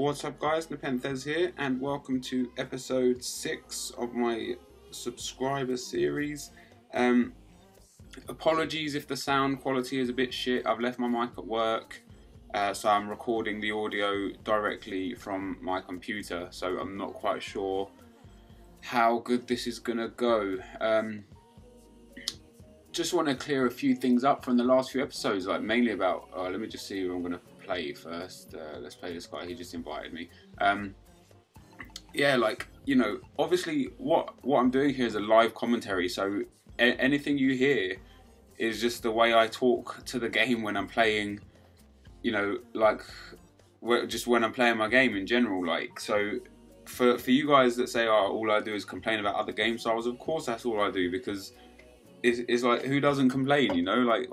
What's up guys, NepentheZ here and welcome to episode 6 of my subscriber series. Apologies if the sound quality is a bit shit. I've left my mic at work, so I'm recording the audio directly from my computer, so I'm not quite sure how good this is gonna go. Just want to clear a few things up from the last few episodes, like mainly about, let me just see who I'm gonna play first. Let's play this guy, he just invited me. Yeah, like, you know, obviously what I'm doing here is a live commentary, so anything you hear is just the way I talk to the game when I'm playing, you know, like just when I'm playing my game in general. Like, so for you guys that say, oh, all I do is complain about other game styles, of course that's all I do, because it's like, who doesn't complain, you know? Like,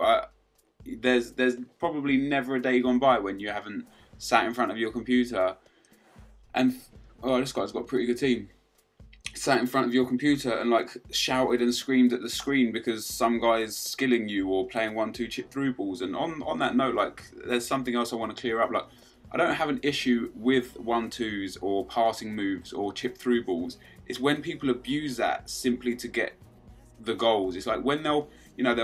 there's probably never a day gone by when you haven't sat in front of your computer and, oh, this guy's got a pretty good team, sat in front of your computer and like shouted and screamed at the screen because some guy's skilling you or playing 1-2 chip through balls. And on that note, like, there's something else I want to clear up. Like, I don't have an issue with 1-2s or passing moves or chip through balls. It's when people abuse that simply to get the goals. It's like when they'll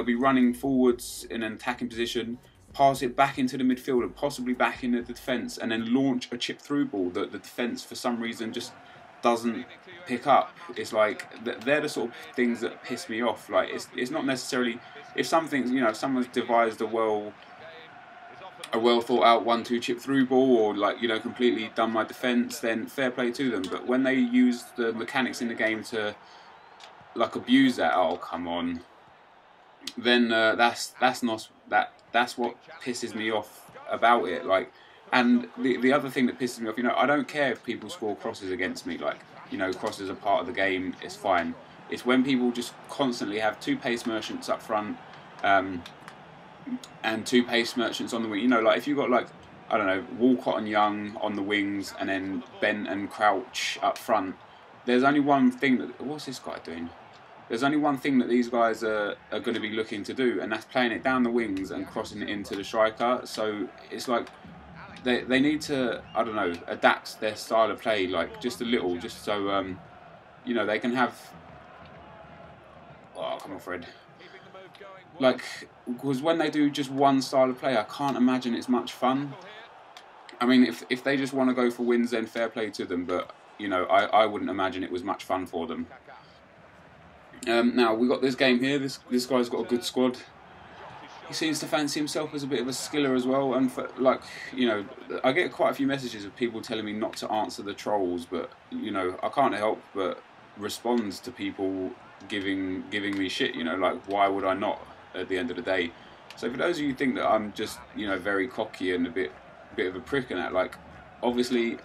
be running forwards in an attacking position, pass it back into the midfield and possibly back into the defence, and then launch a chip through ball that the defence for some reason just doesn't pick up. It's like, they're the sort of things that piss me off. Like, it's not necessarily, if something's, you know, if someone's devised a well thought out 1-2 chip through ball, or, like, you know, completely done my defence, then fair play to them. But when they use the mechanics in the game to like abuse that, oh come on, then that's what pisses me off about it. Like, and the other thing that pisses me off, you know, I don't care if people score crosses against me. Like, you know, crosses are part of the game, it's fine. It's when people just constantly have 2 pace merchants up front, and 2 pace merchants on the wing. You know, like, if you've got, like, I don't know, Walcott and Young on the wings and then Bent and Crouch up front, there's only one thing that, what's this guy doing? There's only one thing that these guys are going to be looking to do, and that's playing it down the wings and crossing it into the striker. So it's like they need to, I don't know, adapt their style of play, like, just a little, just so you know, they can have, oh come on Fred, like, because when they do just one style of play, I can't imagine it's much fun. I mean, if they just want to go for wins, then fair play to them, but, you know, I wouldn't imagine it was much fun for them. Now, we got this game here. This guy's got a good squad. He seems to fancy himself as a bit of a skiller as well. And, for, like, you know, I get quite a few messages of people telling me not to answer the trolls, but, you know, I can't help but respond to people giving me shit. You know, like, why would I not at the end of the day? So for those of you who think that I'm just, you know, very cocky and a bit of a prick and that, like, obviously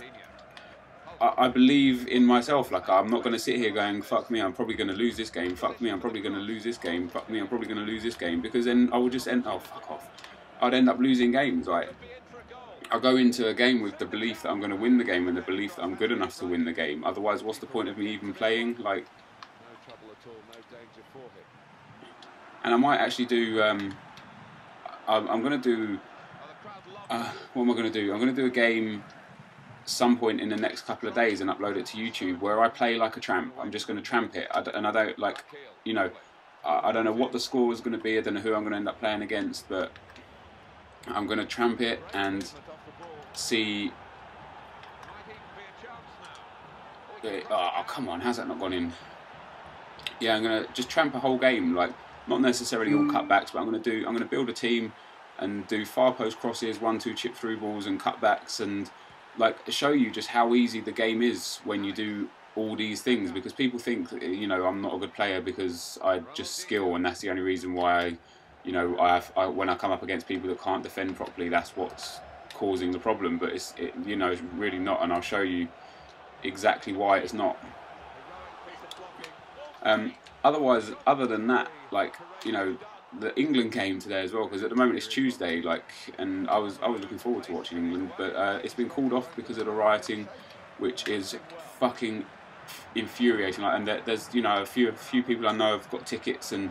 I believe in myself. Like, I'm not going to sit here going, fuck me, I'm probably going to lose this game, fuck me, I'm probably going to lose this game, fuck me, I'm probably going to lose this game, because then I would just end, oh fuck off, I'd end up losing games. Like, I'll go into a game with the belief that I'm going to win the game and the belief that I'm good enough to win the game. Otherwise, what's the point of me even playing? Like, and I might actually do, I'm going to do, what am I going to do? I'm going to do a game some point in the next couple of days and upload it to YouTube where I play like a tramp. I'm just going to tramp it, and I don't, like, you know, I don't know what the score is going to be, I don't know who I'm going to end up playing against, but I'm going to tramp it and see. Oh come on, how's that not gone in? Yeah, I'm going to just tramp a whole game, like, not necessarily all cutbacks, but I'm going to build a team and do far post crosses, 1-2 chip through balls and cutbacks, and like show you just how easy the game is when you do all these things. Because people think, you know, I'm not a good player because I just skill, and that's the only reason why, you know, when I come up against people that can't defend properly, that's what's causing the problem. But you know, it's really not, and I'll show you exactly why it's not. Otherwise, other than that, like, you know, the England game today as well, because at the moment it's Tuesday, like, and I was looking forward to watching England, but it's been called off because of the rioting, which is fucking infuriating. Like, and there's, you know, a few people I know have got tickets and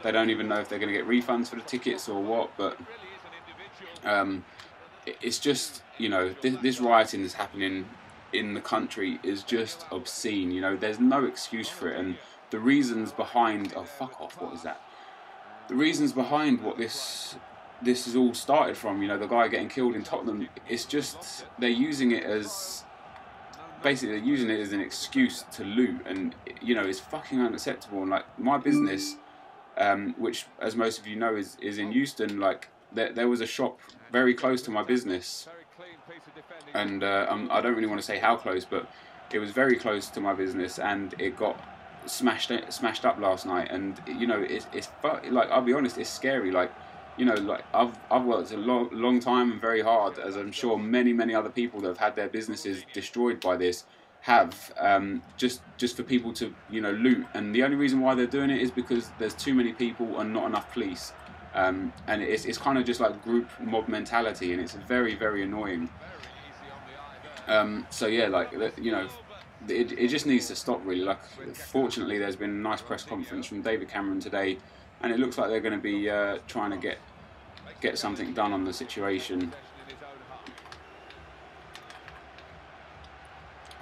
they don't even know if they're going to get refunds for the tickets or what. But it's just, you know, this rioting that's happening in the country is just obscene. You know, there's no excuse for it, and the reasons behind, oh fuck off, what is that? The reasons behind what this is all started from, you know, the guy getting killed in Tottenham, it's just they're using it as, basically they're using it as an excuse to loot, and you know, it's fucking unacceptable. And like my business, which as most of you know is in Euston, like there was a shop very close to my business, and I don't really want to say how close, but it was very close to my business, and it got smashed up last night. And you know, it's like, I'll be honest, it's scary. Like, you know, like I've worked a long time and very hard, as I'm sure many other people that have had their businesses destroyed by this have, just for people to, you know, loot. And the only reason why they're doing it is because there's too many people and not enough police. And it's kind of just like group mob mentality, and it's very annoying. So yeah, like, you know, it just needs to stop, really. Like, fortunately, there's been a nice press conference from David Cameron today, and it looks like they're going to be trying to get something done on the situation.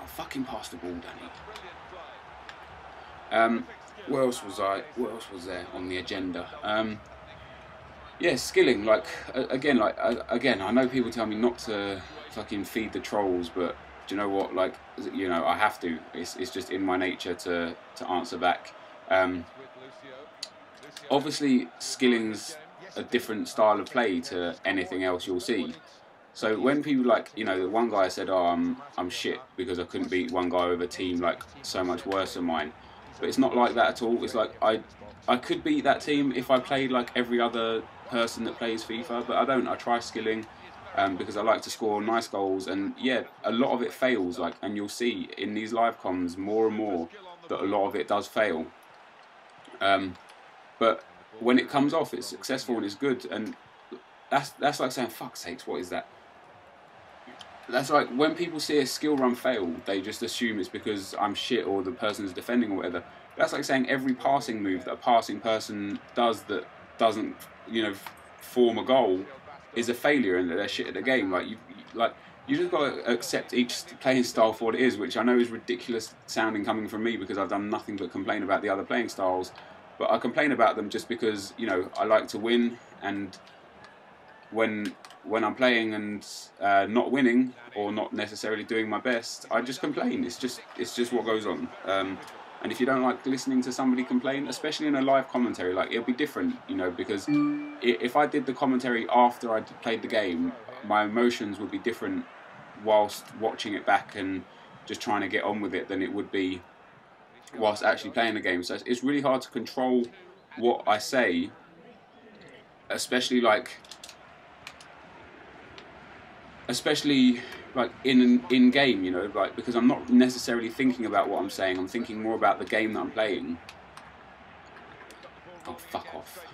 Oh, fucking pass the ball, Danny. What else was there on the agenda? Yeah, skilling. Like, again, I know people tell me not to fucking feed the trolls, but do you know what? Like, you know, I have to. It's just in my nature to answer back. Obviously, skilling's a different style of play to anything else you'll see. So when people, like, you know, the one guy said, "Oh, I'm shit because I couldn't beat one guy with a team like so much worse than mine," but it's not like that at all. It's like I could beat that team if I played like every other person that plays FIFA, but I don't. I try skilling because I like to score nice goals, and yeah, a lot of it fails. Like, and you'll see in these live comms more and more that a lot of it does fail. But when it comes off, it's successful and it's good, and that's like saying, "Fuck's sakes, what is that?" That's like when people see a skill run fail, they just assume it's because I'm shit or the person's defending or whatever. That's like saying every passing move that a passing person does that doesn't, you know, form a goal is a failure and that they're shit at the game. Like you just got to accept each playing style for what it is, which I know is ridiculous sounding coming from me because I've done nothing but complain about the other playing styles. But I complain about them just because, you know, I like to win, and when I'm playing and not winning or not necessarily doing my best, I just complain. It's just what goes on. And if you don't like listening to somebody complain, especially in a live commentary, like, it'll be different, you know, because if I did the commentary after I played the game, my emotions would be different whilst watching it back and just trying to get on with it than it would be whilst actually playing the game. So it's really hard to control what I say, especially like in game, you know, like, because I'm not necessarily thinking about what I'm saying. I'm thinking more about the game that I'm playing. Oh, fuck off.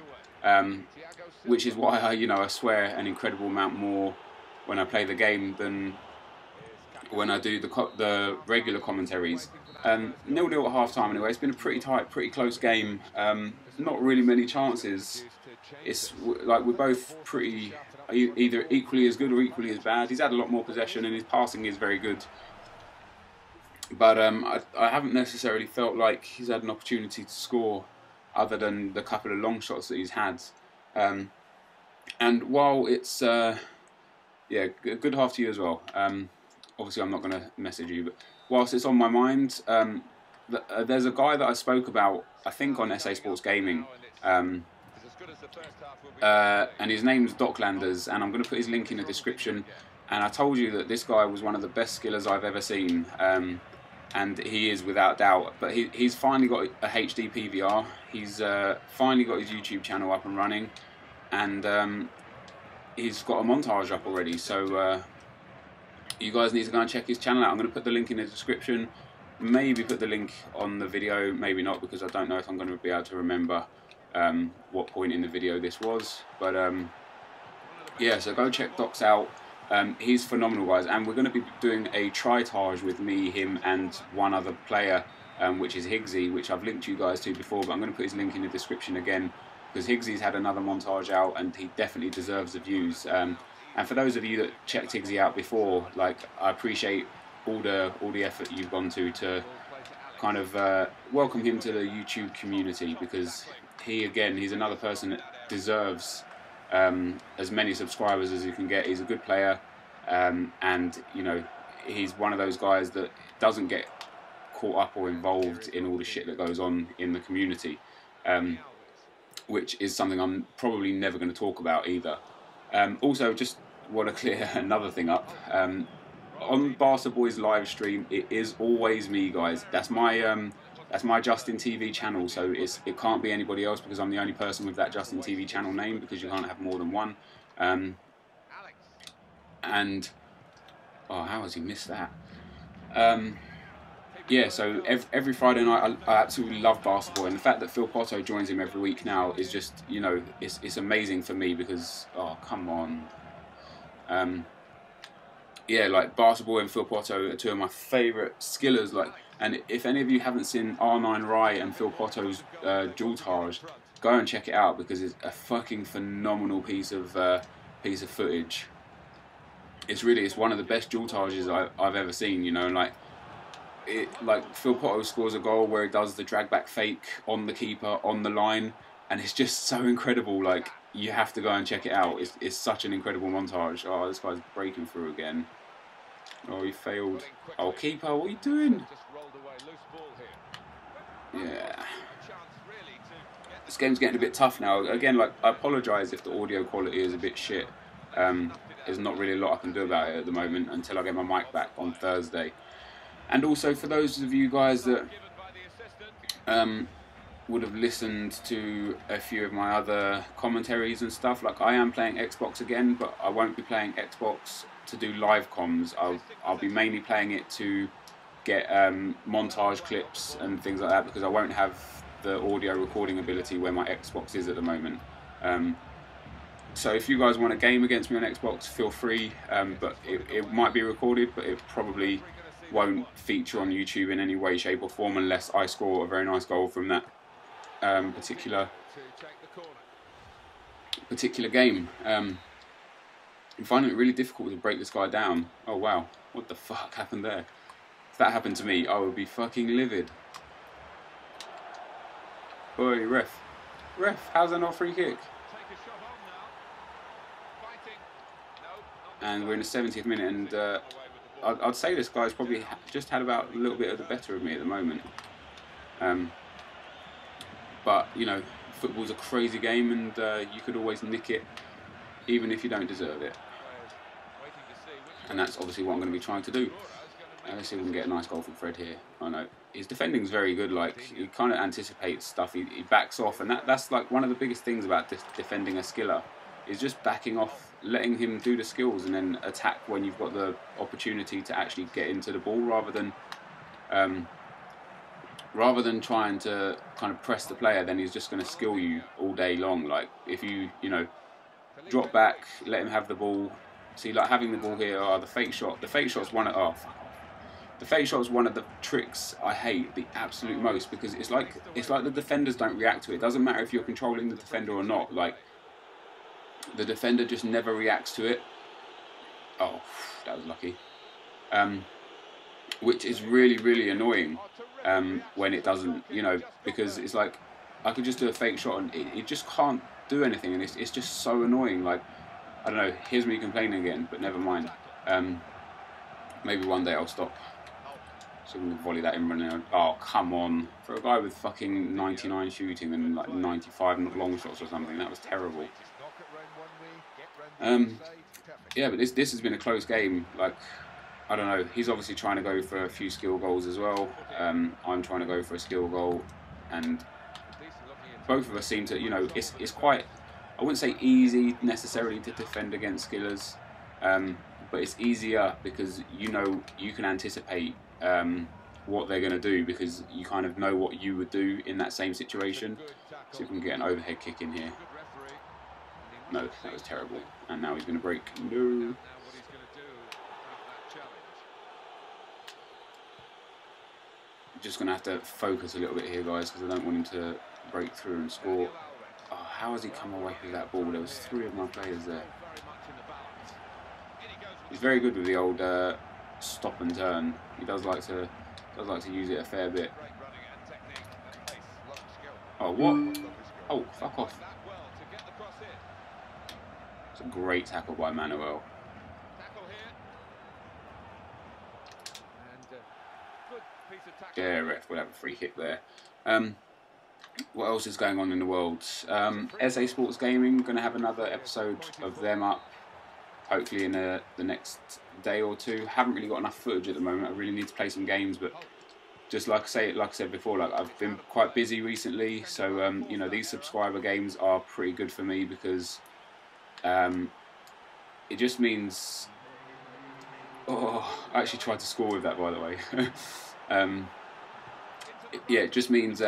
Which is why I swear an incredible amount more when I play the game than when I do the regular commentaries. 0-0 at half time anyway. It's been a pretty tight, pretty close game. Not really many chances. It's like we're both pretty either equally as good or equally as bad. He's had a lot more possession and his passing is very good. But I haven't necessarily felt like he's had an opportunity to score other than the couple of long shots that he's had. And while it's yeah, good half to you as well. Obviously I'm not going to message you, but whilst it's on my mind, there's a guy that I spoke about, I think on SA Sports Gaming, and his name's Docklanders, and I'm going to put his link in the description. And I told you that this guy was one of the best skillers I've ever seen, and he is without doubt. But he's finally got a HD PVR, he's finally got his YouTube channel up and running, and he's got a montage up already, so you guys need to go and check his channel out. I'm going to put the link in the description, maybe put the link on the video, maybe not, because I don't know if I'm going to be able to remember what point in the video this was. But yeah, so go check Docs out. He's phenomenal, guys, and we're going to be doing a tritage with me, him and one other player, which is Higgsy, which I've linked you guys to before, but I'm going to put his link in the description again, because Higgsy's had another montage out and he definitely deserves the views. And And for those of you that checked TiggsY out before, like, I appreciate all the effort you've gone to kind of welcome him to the YouTube community, because he's another person that deserves as many subscribers as he can get. He's a good player, and you know, he's one of those guys that doesn't get caught up or involved in all the shit that goes on in the community, which is something I'm probably never going to talk about either. Also, just want to clear another thing up. On Barca Boys live stream, it is always me, guys. That's my Justin TV channel, so it can't be anybody else, because I'm the only person with that Justin TV channel name, because you can't have more than one. And oh, how has he missed that? Yeah, so every Friday night, I absolutely love basketball, and the fact that Phil Potto joins him every week now is just, you know, it's amazing for me, because, oh, come on. Yeah, like, basketball and Phil Potto are two of my favourite skillers, like, and if any of you haven't seen R9 Rye and Phil Potto's Dualtage, go and check it out, because it's a fucking phenomenal piece of footage. It's one of the best Dualtages I've ever seen, you know, and like Phil Potto scores a goal where he does the drag back fake on the keeper on the line, and it's just so incredible. Like, you have to go and check it out. It's such an incredible montage. Oh, this guy's breaking through again. Oh, he failed. Oh, keeper, what are you doing? Yeah. This game's getting a bit tough now. Again, like, I apologise if the audio quality is a bit shit. There's not really a lot I can do about it at the moment until I get my mic back on Thursday. And also, for those of you guys that would have listened to a few of my other commentaries and stuff, like, I am playing Xbox again, but I won't be playing Xbox to do live comms. I'll be mainly playing it to get montage clips and things like that, because I won't have the audio recording ability where my Xbox is at the moment. So if you guys want a game against me on Xbox, feel free, but it might be recorded, but it probably won't feature on YouTube in any way, shape or form, unless I score a very nice goal from that particular game. I'm finding it really difficult to break this guy down. Oh wow, what the fuck happened there? If that happened to me, I would be fucking livid. Oi, ref, how's that not a free kick? And we're in the 70th minute, and I'd say this guy's probably just had about a little bit of the better of me at the moment. But, you know, football's a crazy game, and you could always nick it, even if you don't deserve it. And that's obviously what I'm going to be trying to do. Let's see if we can get a nice goal from Fred here. I know his defending's very good. Like, he kind of anticipates stuff. He backs off, and that's like one of the biggest things about defending a skiller, is just backing off, letting him do the skills, and then attack when you've got the opportunity to actually get into the ball, rather than trying to kind of press the player. Then he's just going to skill you all day long. Like, if you know, drop back, let him have the ball. See, like, having the ball here, the fake shot. The fake shot's one of the fake shot's one of the tricks I hate the absolute most, because it's like the defenders don't react to it. It doesn't matter if you're controlling the defender or not. Like, the defender just never reacts to it. Oh, that was lucky. Which is really, really annoying when it doesn't, you know, because it's like, I could just do a fake shot and it just can't do anything, and it's just so annoying. Like, I don't know, here's me complaining again, but never mind. Maybe one day I'll stop. So we can volley that in running. Oh, come on. For a guy with fucking 99 shooting and like 95 long shots or something, that was terrible. Yeah, but this has been a close game. Like, I don't know, he's obviously trying to go for a few skill goals as well. I'm trying to go for a skill goal, and both of us seem to, you know, it's quite, I wouldn't say easy necessarily to defend against skillers, but it's easier because, you know, you can anticipate what they're going to do, because you kind of know what you would do in that same situation. So if we can get an overhead kick in here. No, that was terrible. And now he's going to break. No. Just going to have to focus a little bit here, guys, because I don't want him to break through and score. Oh, how has he come away with that ball? There was 3 of my players there. He's very good with the old stop and turn. He does like to use it a fair bit. Oh, what? Oh, fuck off. It's a great tackle by Manuel. Yeah, ref, we'll have a free hit there. What else is going on in the world? SA Sports Gaming, going to have another episode of them up, hopefully in the next day or two. Haven't really got enough footage at the moment. I really need to play some games, but just like I said before, like I've been quite busy recently. So you know, these subscriber games are pretty good for me because it just means. Oh, I actually tried to score with that, by the way. Yeah, it just means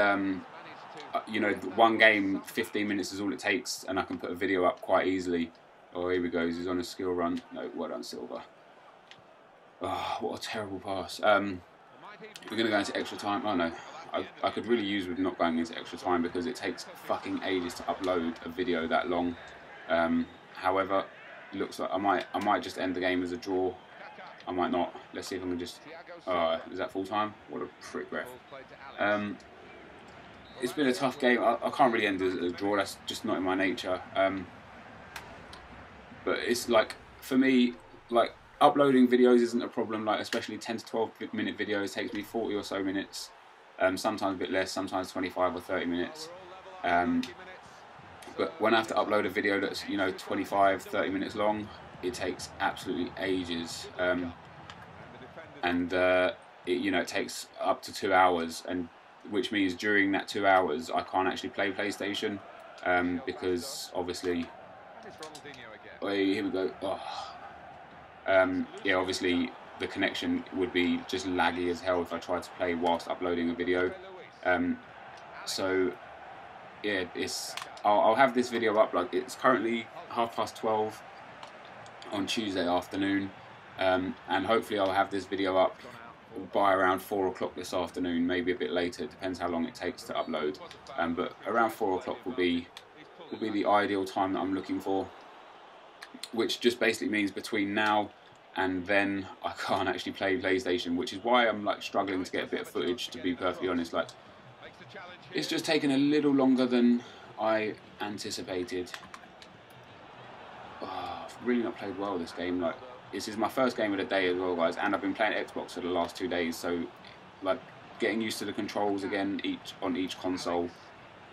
you know, one game, 15 minutes is all it takes, and I can put a video up quite easily. Oh, here we go. He's on a skill run. No, well done, Silva. Oh, what a terrible pass. We're going to go into extra time. Oh, no. I could really use with not going into extra time because it takes fucking ages to upload a video that long. However, it looks like I might just end the game as a draw. I might not. Let's see if I can just... is that full time? What a prick, ref. It's been a tough game. I can't really end it as a draw. That's just not in my nature. But it's like, for me, like, uploading videos isn't a problem. Like, especially 10 to 12 minute videos takes me 40 or so minutes. Sometimes a bit less, sometimes 25 or 30 minutes. But when I have to upload a video that's, you know, 25, 30 minutes long, it takes absolutely ages. You know, it takes up to 2 hours, and which means during that 2 hours I can't actually play PlayStation because obviously. Oh, here we go. Oh. Yeah, obviously the connection would be just laggy as hell if I tried to play whilst uploading a video. So yeah, I'll have this video up. Like, it's currently 12:30 on Tuesday afternoon, and hopefully I'll have this video up by around 4 o'clock this afternoon, maybe a bit later. It depends how long it takes to upload. But around 4 o'clock will be the ideal time that I'm looking for, which just basically means between now and then I can't actually play PlayStation, which is why I'm like struggling to get a bit of footage, to be perfectly honest. Like, it's just taken a little longer than I anticipated. Oh, I've really not played well this game. Like, this is my first game of the day as well, guys, and I've been playing Xbox for the last 2 days, so like getting used to the controls again on each console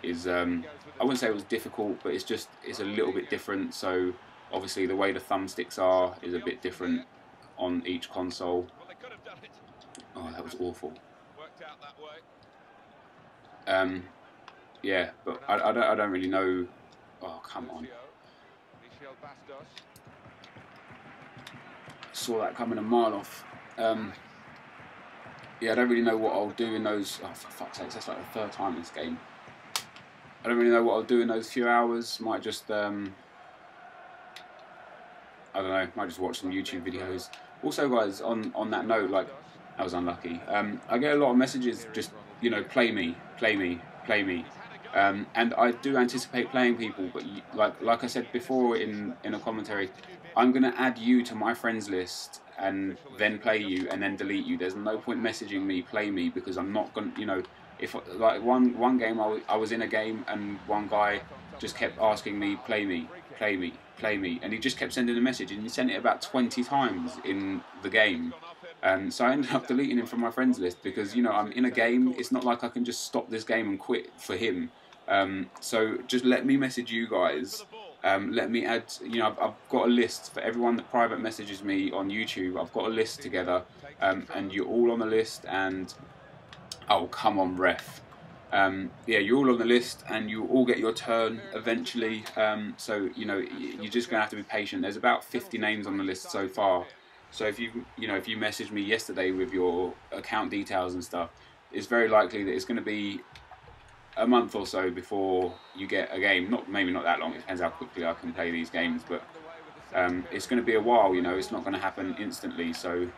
is I wouldn't say it was difficult, but it's a little bit different. So obviously the way the thumbsticks are is a bit different on each console. Oh, that was awful. Yeah, but I don't really know. Oh, come on. Saw that coming a mile off. Yeah, I don't really know what I'll do in those. Oh, for fuck's sake, that's like the 3rd time in this game. I don't really know what I'll do in those few hours. Might just I don't know. Might just watch some YouTube videos. Also, guys, on that note, like, I was unlucky. I get a lot of messages just, you know, play me, play me, play me. And I do anticipate playing people, but like I said before in a commentary, I'm going to add you to my friends list and then play you and then delete you. There's no point messaging me, play me, because I'm not going to, you know, if like one game I was in a game and one guy just kept asking me, play me, play me, play me, and he just kept sending a message, and he sent it about 20 times in the game. So I ended up deleting him from my friends list because, you know, I'm in a game. It's not like I can just stop this game and quit for him. So just let me message you guys. Let me add, you know, I've got a list for everyone that private messages me on YouTube. I've got a list together, and you're all on the list, and oh, come on, ref. Yeah, you're all on the list and you all get your turn eventually. So, you know, you're just going to have to be patient. There's about 50 names on the list so far. So if you messaged me yesterday with your account details and stuff, it's very likely that it's going to be a month or so before you get a game. Maybe not that long. It depends how quickly I can play these games, but it's going to be a while. You know, it's not going to happen instantly. So.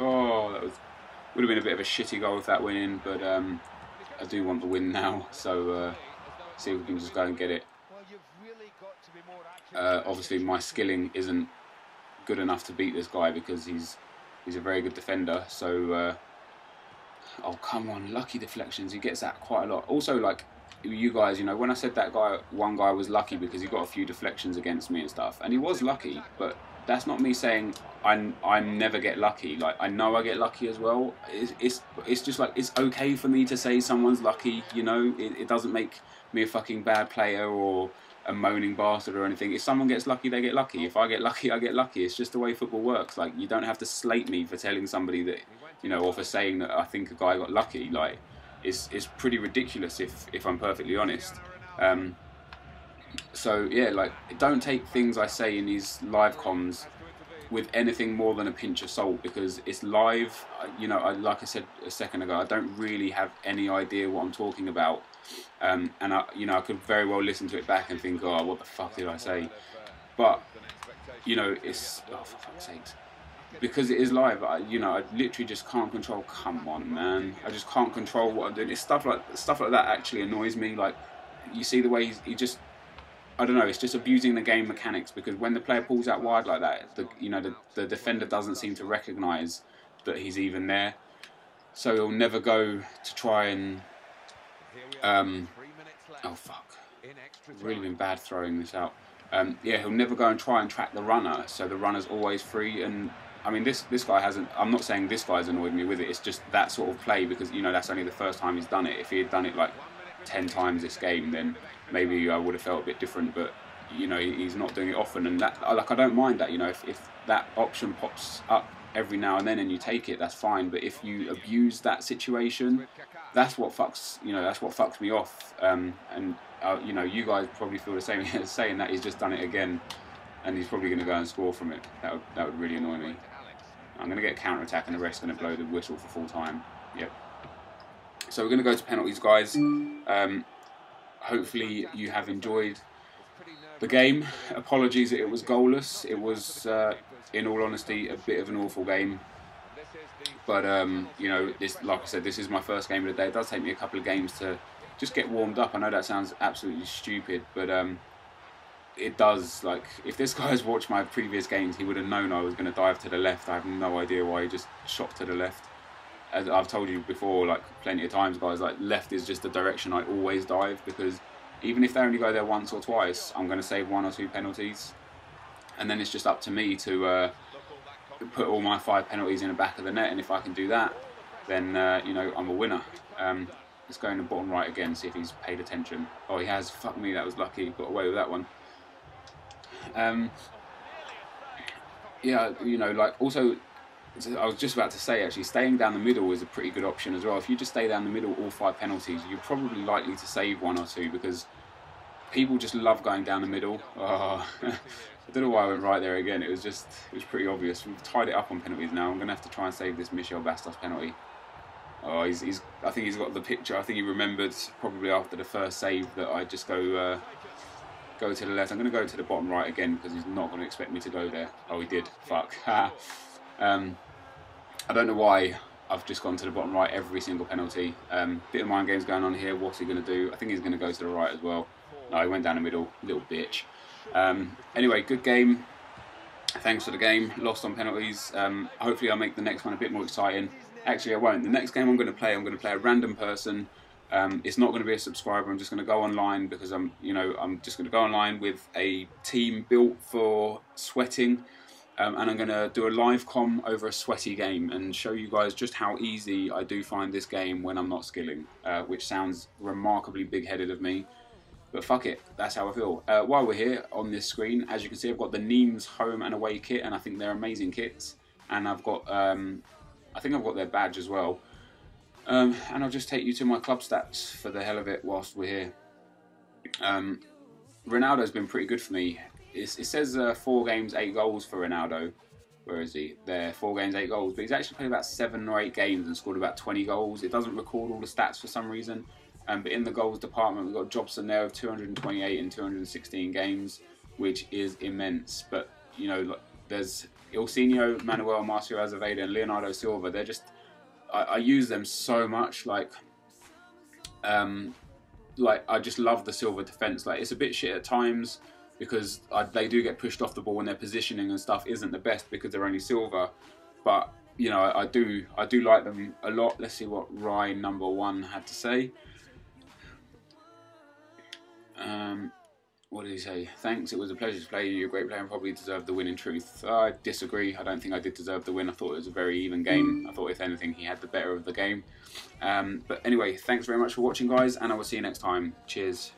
Oh, that would have been a bit of a shitty goal if that went in, but I do want the win now, so See if we can just go and get it. Obviously, my skilling isn't good enough to beat this guy because he's a very good defender. So, oh come on, lucky deflections. He gets that quite a lot. Also, like you guys, you know, when I said that one guy was lucky because he got a few deflections against me and stuff, and he was lucky, but that's not me saying I never get lucky. Like, I know I get lucky as well. It's just like, it's okay for me to say someone's lucky, you know. It doesn't make me a fucking bad player or a moaning bastard or anything. If someone gets lucky, they get lucky. If I get lucky, I get lucky. It's just the way football works. Like, you don't have to slate me for telling somebody that, you know, or for saying that I think a guy got lucky. Like, it's pretty ridiculous if I'm perfectly honest. So yeah, like, don't take things I say in these live comms with anything more than a pinch of salt, because it's live. You know, like I said a second ago, I don't really have any idea what I'm talking about, and I could very well listen to it back and think, oh, what the fuck did I say? But you know, it's, oh, for fuck's sakes, because it is live. I literally just can't control. Come on, man, I just can't control what I'm doing. It's stuff like that actually annoys me. Like, you see the way he just, I don't know, it's just abusing the game mechanics, because when the player pulls out wide like that, the defender doesn't seem to recognise that he's even there, so he'll never go to try and oh fuck, really been bad throwing this out. Yeah, he'll never go and try and track the runner, so the runner's always free. And I mean, this guy hasn't, I'm not saying this guy's annoyed me with it, it's just that sort of play, because, you know, that's only the first time he's done it. If he had done it like 10 times this game, then maybe I would have felt a bit different. But you know, he's not doing it often, and that, like, I don't mind that. You know, if that option pops up every now and then and you take it, that's fine. But if you abuse that situation, that's what fucks, you know, that's what fucks me off. And you know, you guys probably feel the same, saying that he's just done it again and he's probably going to go and score from it. That would really annoy me. I'm going to get a counter attack and the rest going to blow the whistle for full time. Yep. So we're going to go to penalties, guys. Hopefully you have enjoyed the game. Apologies that it was goalless. It was, in all honesty, a bit of an awful game. But you know, this, like I said, this is my first game of the day. It does take me a couple of games to just get warmed up. I know that sounds absolutely stupid, but it does. Like, if this guy's watched my previous games, he would have known I was going to dive to the left. I have no idea why he just shot to the left. As I've told you before, like plenty of times, guys, like, left is just the direction I always dive, because even if they only go there once or twice, I'm going to save 1 or 2 penalties, and then it's just up to me to put all my 5 penalties in the back of the net. And if I can do that, then you know, I'm a winner. Let's go in the bottom right again, see if he's paid attention. Oh, he has. Fuck me, that was lucky. Got away with that one. Yeah, you know, like, also, I was just about to say, actually, staying down the middle is a pretty good option as well. If you just stay down the middle all 5 penalties, you're probably likely to save 1 or 2, because people just love going down the middle. Oh, I don't know why I went right there again. It was pretty obvious. We've tied it up on penalties now. I'm going to have to try and save this Michel Bastos penalty. Oh, I think he's got the picture. I think he remembered probably after the first save that I just go to the left. I'm going to go to the bottom right again, because he's not going to expect me to go there. Oh, he did. Fuck. I don't know why I've just gone to the bottom right every single penalty. Bit of mind games going on here. What's he going to do? I think he's going to go to the right as well. No, he went down the middle. Little bitch. Anyway, good game. Thanks for the game. Lost on penalties. Hopefully I'll make the next one a bit more exciting. Actually, I won't. The next game I'm going to play a random person. It's not going to be a subscriber. I'm just going to go online, because I'm just going to go online with a team built for sweating. And I'm going to do a live comm over a sweaty game and show you guys just how easy I do find this game when I'm not skilling, which sounds remarkably big-headed of me, but fuck it, that's how I feel. While we're here on this screen, as you can see, I've got the Nemes home and away kit, and I think they're amazing kits, and I've got, I think I've got their badge as well, and I'll just take you to my club stats for the hell of it whilst we're here. Ronaldo's been pretty good for me. It says 4 games, 8 goals for Ronaldo. Where is he? There, 4 games, 8 goals. But he's actually played about 7 or 8 games and scored about 20 goals. It doesn't record all the stats for some reason. But in the goals department, we've got Jobson there of 228 in 216 games, which is immense. But, you know, there's Ilsinho, Manuel, Marcio Azevedo, and Leonardo Silva. They're just, I use them so much. Like, like I just love the silver defense. Like it's a bit shit at times because they do get pushed off the ball and their positioning and stuff isn't the best because they're only silver. But you know, I do like them a lot. Let's see what Rynumber1 had to say. What did he say? Thanks, it was a pleasure to play you. You're a great player and probably deserved the win in truth. I disagree. I don't think I did deserve the win. I thought it was a very even game. I thought, if anything, he had the better of the game. But anyway, thanks very much for watching, guys, and I will see you next time. Cheers.